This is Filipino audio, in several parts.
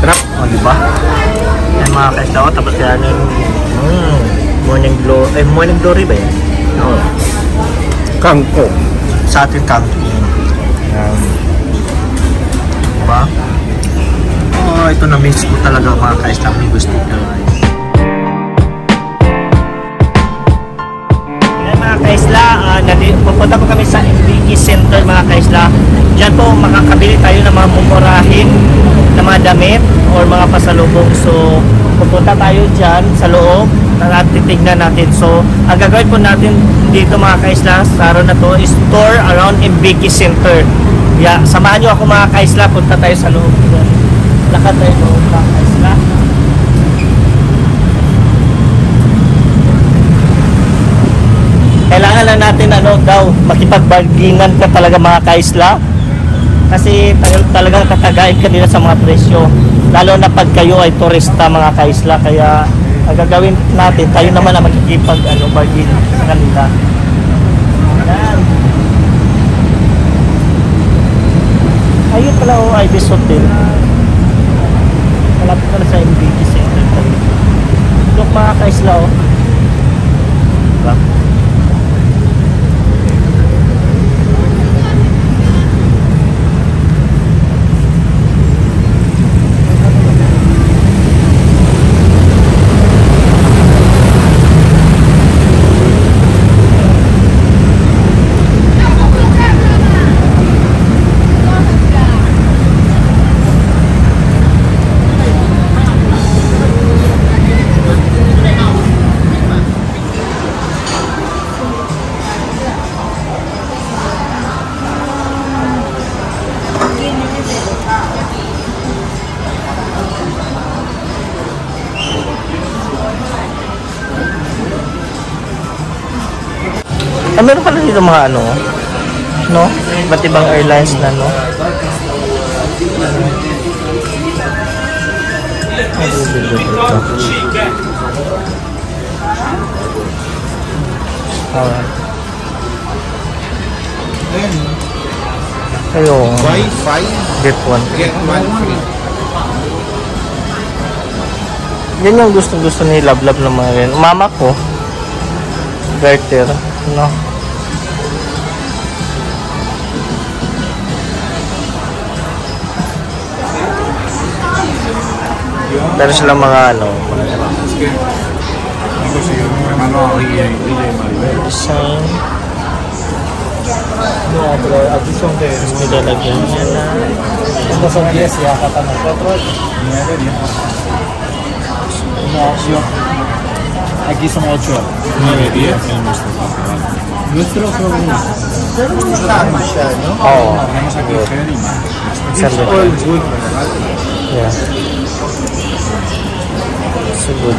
Sarap. O, diba? Yan mga kaislaw. Tapos yan yung morning glory. Morning glory ba yan? Oo. Kangkong. Sa atin kangkong. Yan. Diba? Oh, ito na miss ko talaga mga kaislaw. May gusto ka. Mga kaisla, pupunta po kami sa MBK Center mga kaisla. Diyan po makakabili tayo ng mga mumurahin na mga damit or mga pasalubong. So pupunta tayo dyan sa loob at titignan natin. So ang gagawin po natin dito mga kaisla sa araw na to is tour around MBK Center. Yeah, samahan nyo ako mga kaisla, punta tayo sa loob. Lakad tayo loob mga kaisla. Kailangan na natin makipagbargingan ka talaga mga kaisla kasi talagang katagain ka nila sa mga presyo, lalo na pag kayo ay turista mga kaisla. Kaya ang gagawin natin, tayo naman na bargain sa kanila. Yan. Ayun pala Ibis Hotel, malapit pala sa MBK Center. Look mga kaisla diba? Meron pala dito mga no? Iba't ibang airlines na, no? Ayun. Wi-Fi. Get one free. Yan yung gusto ni Love na mga rin. Mama ko. Garter. No? Pero sila mga design. Nilalagyan niya na. Estos son 10 y acá para nosotros 9, 10. Aquí son 8. 9, 10. Nuestro son 1. Tama siya, no? Oo. Tenemos aquí Ferry. It's all good. Yeah. So good.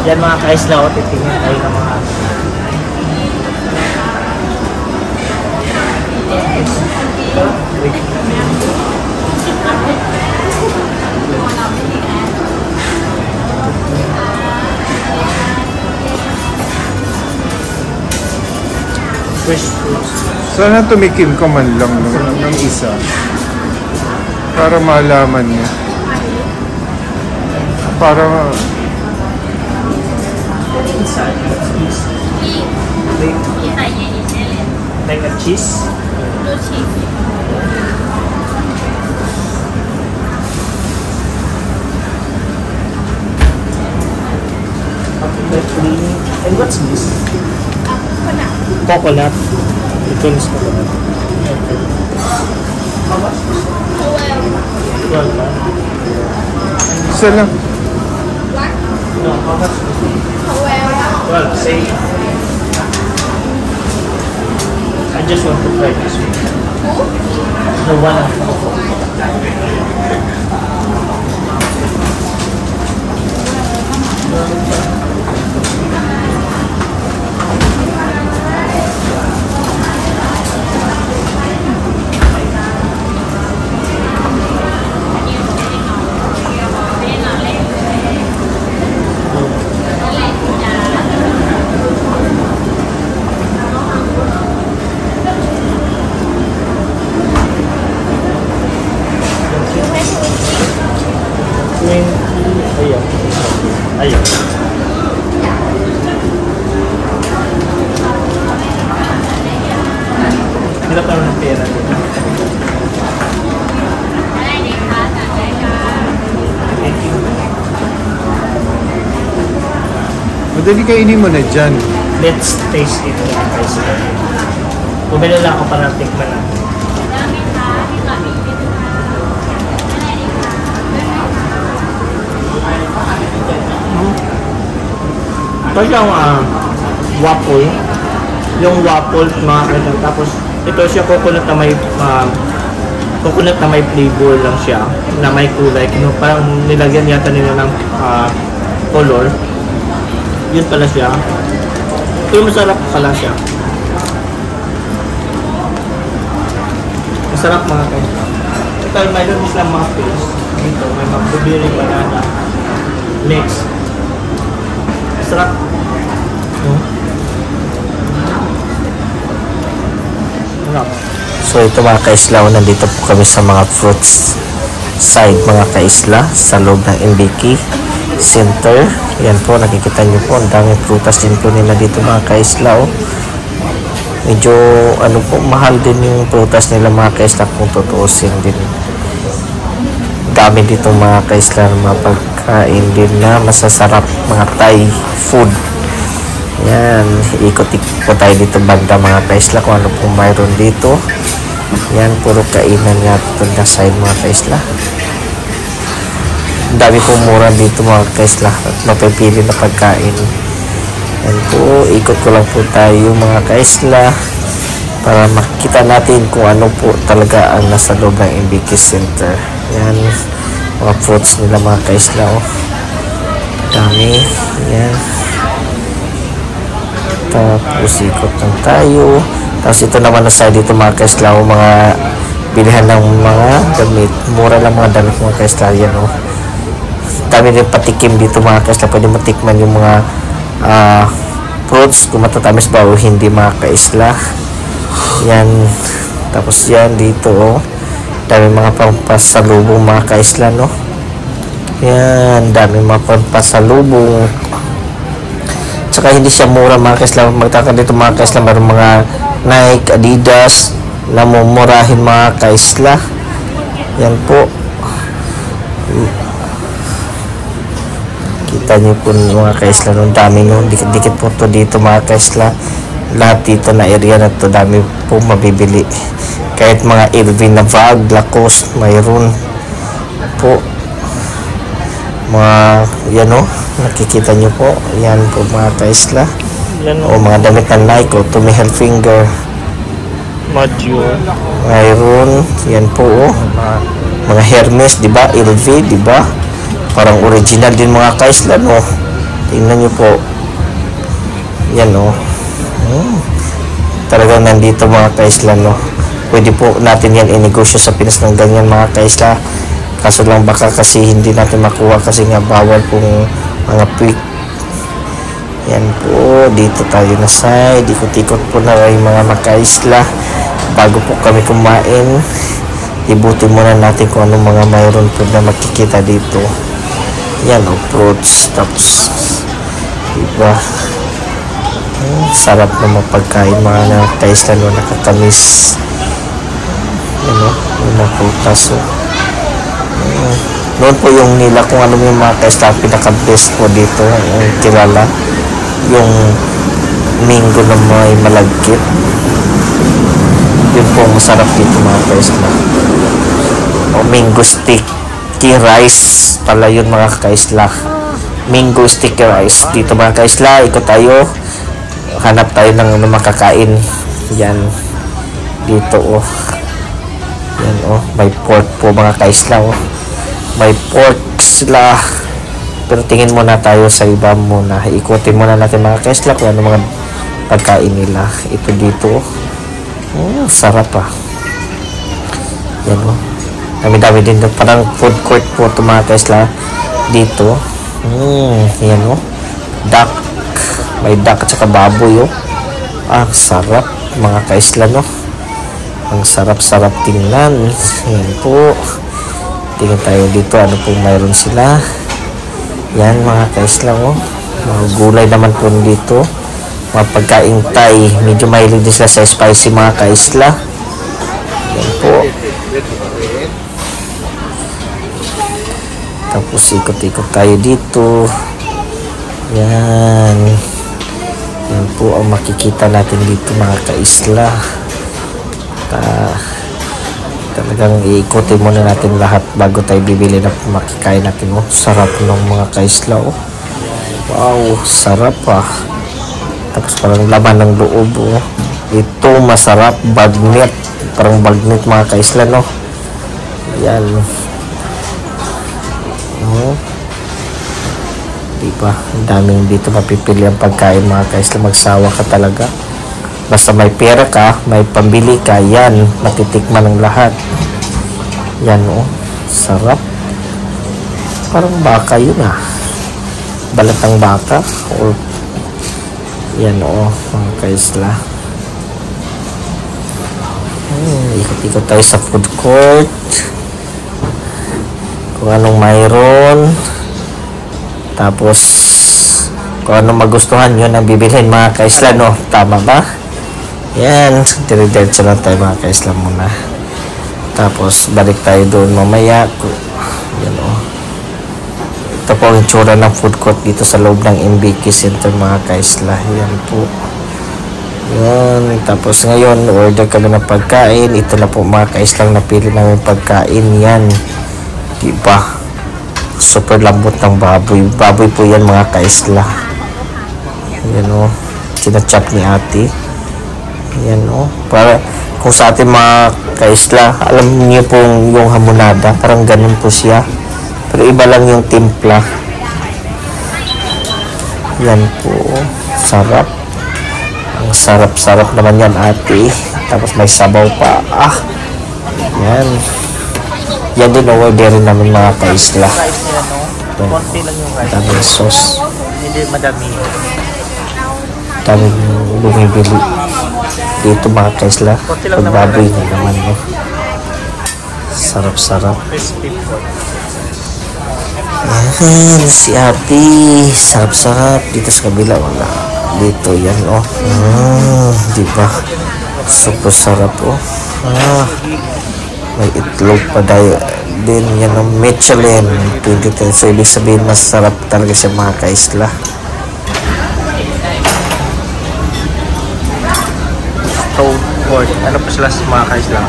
Yan mga kaisla, titingin tayo ng mga fresh fruits. Sana tumikim ka man lang ng isa para malaman niya. Para Inside, like a cheese. And what's this? Coconut. Ito is coconut. Okay. How much? 12. 12. isa lang. No, how much? 12. Say. I just want to try this one. The one. Ayun. Hirap naman ng pera. Madali kainin mo na dyan. Let's taste it guys. Bumili lang ako para tikman natin. Ito yung waffle. Yung waffle mga kailan. Tapos ito siya coconut na may flavor lang siya na may kulay. Parang nilagyan yata nila ng color. Yun pala siya. Pero masarap pala siya. Masarap mga kailan. Ito mayroon silang mga pills. Dito may mga blueberry banana mix. Masarap. So ito mga kaislaw, nandito po kami sa mga fruits side mga kaisla sa loob ng MBK Center. Yan po, nakikita nyo po, ang daming prutas din po nila dito mga kaislaw. Medyo ano po, mahal din yung prutas nila mga kaisla kung tutuusin din. Dami dito mga kaisla, mga pagkain din na masasarap, mga Thai food. Yan, ikot-ikot po tayo dito banda mga kaisla kung ano pong mayroon dito. Yan, puro kainan nga ito na side mga kaisla. Dami pong mura dito mga kaisla at mapipili na pagkain. Yan po, ikot ko lang po tayo mga kaisla para makita natin kung ano po talaga ang nasa loob ng MBK Center. Yan, mga fruits nila mga kaisla. Oh. Dami. Yan. Tapos ikot lang tayo. Tapos ito naman na side dito mga kaislaw, mga bilihan ng mga damit. Mura lang mga damit mga kaislaw yan. Oh. Dami din patikim dito mga kaislaw. Pwede matikman yung mga fruits kung matatamis ba o hindi mga kaislaw. Yan. Tapos yan dito. Oh. Dami mga pampasalubong mga kaislaw. No? Yan. Dami mga pampasalubong. Tsaka hindi siya mura mga kaisla. Magtaka dito mga kaisla, mayroong mga Nike, Adidas na mumurahin mga kaisla. Yan po. Kita niyo po mga kaisla, nung dami nyo. Dikit-dikit po to dito mga kaisla. Lahat dito na area na to, dami po mabibili. Kahit mga Irvin na bag, Lacoste, mayroon po. Mga yan o, nakikita nyo po, yan po mga kaisla. O mga damit ng Nike o Tommy Hilfiger, Module. mayroon yan po o. Mga Hermes, di ba? LV, di ba? Parang original din mga kaisla, no? Tingnan nyo po, yan o. Talagang nandito mga kaisla, no? Pwede po natin yan inegosyo sa Pinas ng ganyan mga kaisla. Kaso lang baka kasi hindi natin makuha kasi nga bawal pong mga pick. Yan po, dito tayo na side. Ikot-ikot po na yung mga makaisla. Bago po kami kumain, ibutin muna natin kung anong mga mayroon po na makikita dito. Yan o, fruits. Tapos, diba? Sarap na mapagkain mga makaisla no, nakakamis. Yan o, yung prutas o. Noon po yung nila kung ano yung mga kaisla pinaka-best po dito yung kilala yung mango na may malagkit, yun po masarap dito mga kaisla. O mango sticky rice pala yun mga kaisla, mango sticky rice dito mga kaisla. Ikot tayo, hanap tayo ng makakain. Yan dito oh. Yan oh, may pork po mga kaisla oh. May pork sila. Pero tingin muna tayo sa iba muna. Ikutin muna natin mga kaisla kung ano mga pagkain nila. Ito dito oh. Sarap ah. Yan oh. Dami-dami din doon. Parang food court po ito mga kaisla dito. Yan oh. Duck. May duck at saka baboy oh. Ah, sarap mga kaisla no. Ang sarap-sarap tingnan. Yan po. Tingnan tayo dito ano pong mayroon sila. Yan mga kaisla, oh. Mga gulay naman po dito. Mga pagkaing Thai. Medyo mahilig din sila sa spicy mga kaisla. Yan po. Tapos ikot-ikot tayo dito. Yan. Yan po ang makikita natin dito mga kaisla. Talagang iikutin muna natin lahat bago tayo bibili na makikain natin. Oh, sarap ng mga kaisla. Oh. Wow, sarap ah. Tapos parang laman ng loob. Oh. Ito masarap, bagnet. Parang bagnet mga kaisla, no? Yan. Oh. Diba? Ang daming dito mapipili ang pagkain mga kaisla. Magsawa ka talaga. Basta may pera ka, may pambili ka, yan, matitikman ng lahat. Yan, oh, sarap. Parang baka yun, ah. Balatang baka. Or, yan, oh, mga kaisla. Ikot-ikot tayo sa food court. Kung anong mayroon. Tapos, kung anong magustuhan, yun ang bibilhin, mga kaisla, no? Tama ba? Yan, dire-diretso lang tayo mga kaisla muna. Tapos balik tayo doon mamaya. Yan, oh. Ito po ang itsura ng food court dito sa loob ng MBK Center mga kaisla. Yan po. Yan. Tapos ngayon order kami ng pagkain. Ito na po mga kaisla, napili namin pagkain. Yan, diba? Super lambot ng baboy. Baboy po yan mga kaisla. Yan, oh. Kinachop ni ate. Yan, oh. Para kung sa ating mga kaisla, alam niyo pong yung hamonada, parang ganun po siya. Pero iba lang yung timpla. Yan po. Sarap. Ang sarap-sarap naman yan ate. Tapos may sabaw pa. Ah. Yan. Yan din orderin namin mga kaisla. Rice nila, no? Konti lang yung rice. Daming sauce. Hindi madami. Daming bumibili dito mga kaisla. Pagbaboy na naman, no? Sarap-sarap. Crispy pork. Yan, si ate. Sarap-sarap. Dito sa kabila, wala. Dito, yan, oh. Diba? Super sarap, oh. May itlog pa tayo. Din, yan ang Michelin 2010. So, ibig sabihin, masarap talaga siya mga kaisla. Stone pork. Ano pa sila sa mga kaisla?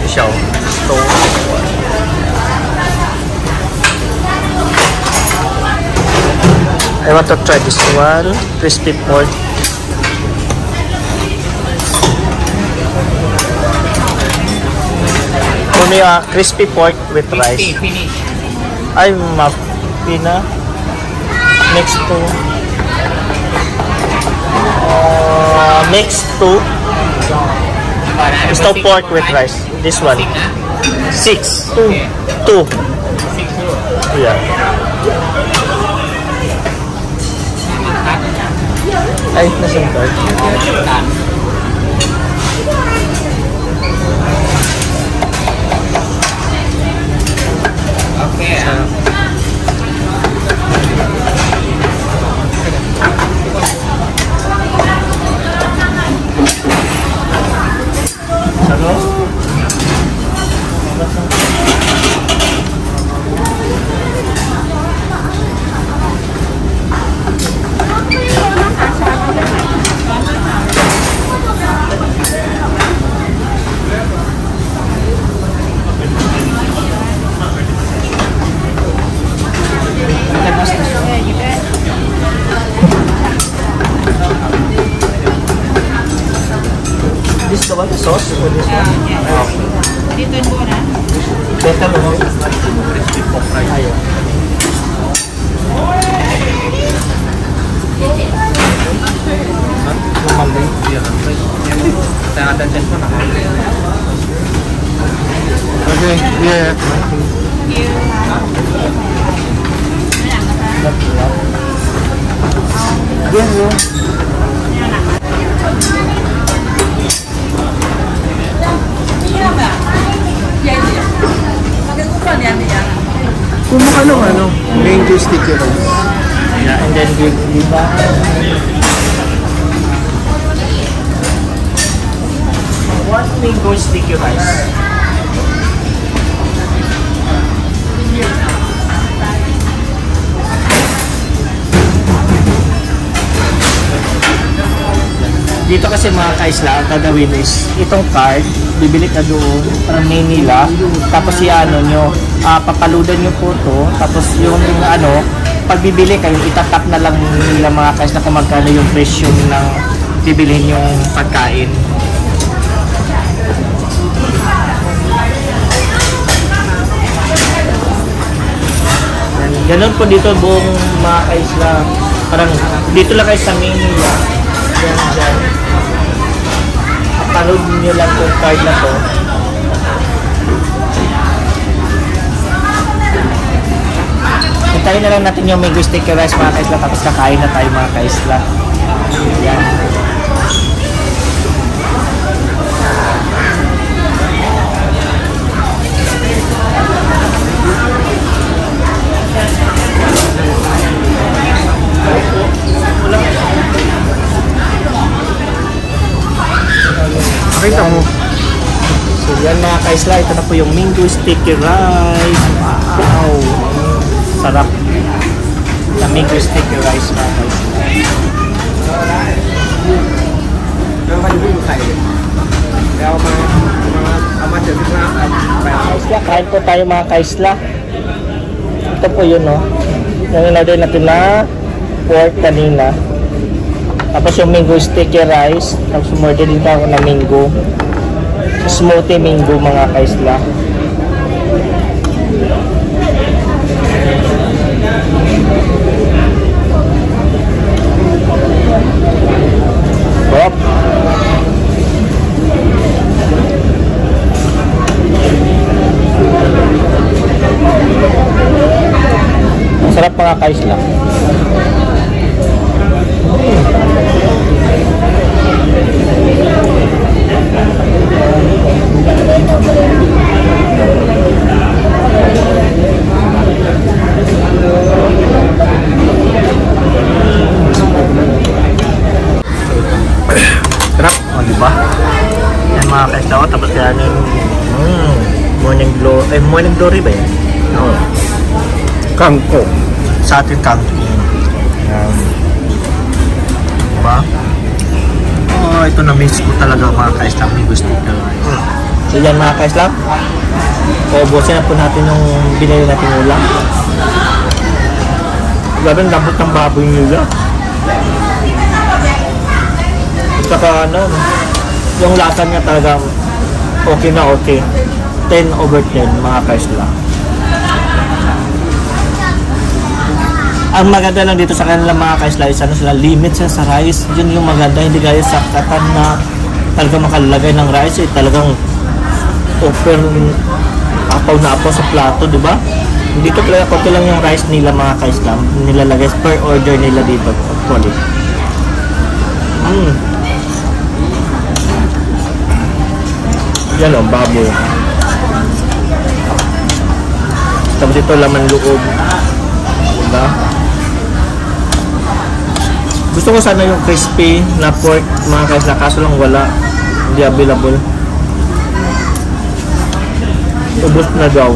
Siya, stone pork. I want to try this one. Crispy pork. For me, crispy pork with rice. Ay, mapina. Next to mixed to stone pork with rice. This one. 6. 2. Yeah. Ay, nasan to? Okay. This the one, the sauce or this one? Dito yung muna. Better no? Crispy pork rice. Ayaw. Okay, yeah. Yes, Iya ba? Iya. Pagkakupan yan niya. Kumaka ng mango sticky rice. Yeah, and then give lima. One mango sticky rice. Dito kasi mga kaisla, ang gagawin is itong card, bibili ka doon, parang Manila, tapos nyo, papaludan nyo po to, tapos yung pag bibili kayo, itatap na lang nila mga kaisla kung magkano yung presyo ng bibilihin yung pagkain. Ganun po dito buong mga kaisla, parang dito lang kayo sa Manila. Yan dyan. Panood nyo lang yung card na to. Hintayin na lang natin yung mango sticky rice mga kaisla, tapos kakain na tayo mga kaisla. Yan. Nakita mo. So yan mga kaisla, ito na po yung mango sticky rice. Wow! Sarap na mango sticky rice mga kaisla. Kaisla, kain po tayo mga kaisla. Ito po yun, no? Yung in-order natin na pork kanina. Tapos yung mango sticky rice. Tapos umorder dito ako ng mango. Smoothie mango mga kaisla. Sarap. Sarap mga kaisla. Sarap, o diba? Yan mga kaisla ko, tapos yan yung morning glory ba yan? Oo. Kangkong. Sa atin kangkong. Yan. Diba? Oh, ito na miss ko talaga mga kaisla, may gusto ka. So yan mga kaisla, ubusin na po natin yung binili natin ulam. Grabe ang lambot ng baboy nila. Saka yung lasa niya talaga okay na okay. 10/10 mga kaisla. Ang maganda lang dito sa kanila mga kaisla is sila limit sa rice. Yun yung maganda, hindi gaya sa katan na talagang makalagay ng rice talagang open apaw na apaw sa plato, di ba? Dito talaga konti lang yung rice nila mga kaisla, nilalagay per order nila dito actually. Yan o, baboy. Tapos ito laman loob. Diba? Gusto ko sana yung crispy na pork mga kaisla, kaso lang wala. Hindi available. Ubus na daw.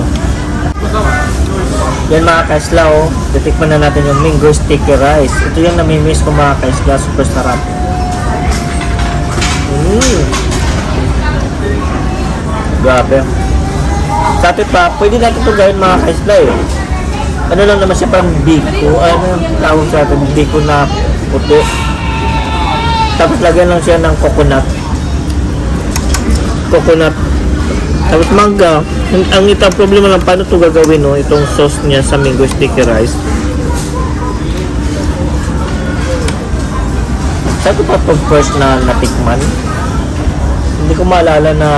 Yan mga kaisla o. Titikman na natin yung mango sticky rice. Ito yung namimiss ko mga kaisla. Super sarap. Grabe. Sa atin pa, pwede natin ito gawin mga kaisla eh. Ano lang naman siya, parang biko. Ano yung tawag sa atin? Biko na puti. Tapos lagyan lang siya ng coconut. Tapos mangga. Ang itang problema lang, paano ito gagawin, no? Itong sauce niya sa mango sticky rice. Sa ito pa itong first na natikman. Hindi ko maalala na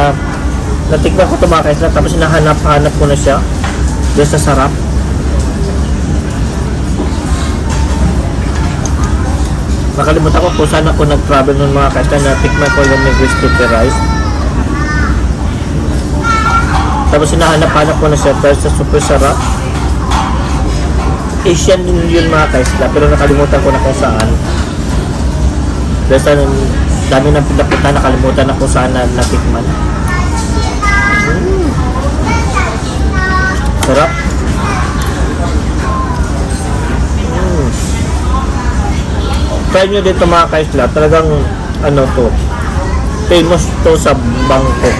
natikman ko ito mga kaisla, tapos hinahanap-hanap ko na siya doon sa sarap. Nakalimutan ko kung saan ako nag-travel nun mga kaisla, natikman ko yung mango sticky rice. Tapos hinahanap-hanap ko na siya dahil sa super sarap. Asian din yun mga kaisla, pero nakalimutan ko na kung saan. Basta dami ng pinapunta, nakalimutan na kung saan na natikman. Sarap. Try nyo dito mga kaisla, talagang ano to, famous to sa Bangkok,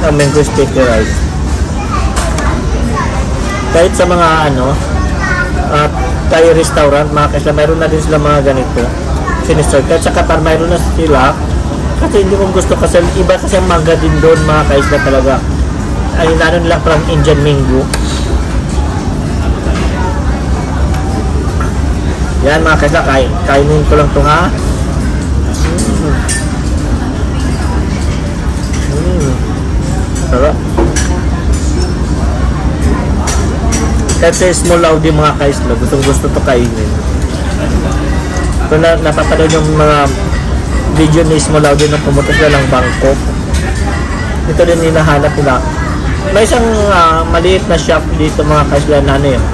ang mango sticky rice. Kahit sa mga ano, Thai restaurant, mga kaisla, mayroon na din sila mga ganito siniserve. Kahit sa Qatar mayroon na sila, kasi hindi kong gusto kasi iba kasi ang mangga din doon mga kaisla talaga. Ay ano nila from Indian mango. Yan mga kaisla, kainin ko lang ito ha. Sarap. Kasi small Audi mga kaisla, gustong gusto to kainin. Kung napapanood yung mga video ni Small Audi nung pumunta sila ng Bangkok, ito din hinahanap nila. May isang maliit na shop dito mga kaisla na ano yun.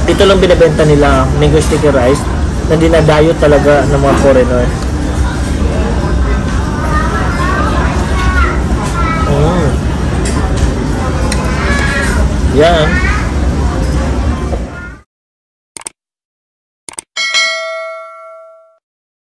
Ito lang binibenta nila, mango sticky rice, na dinadayo talaga ng mga foreigner. Yan.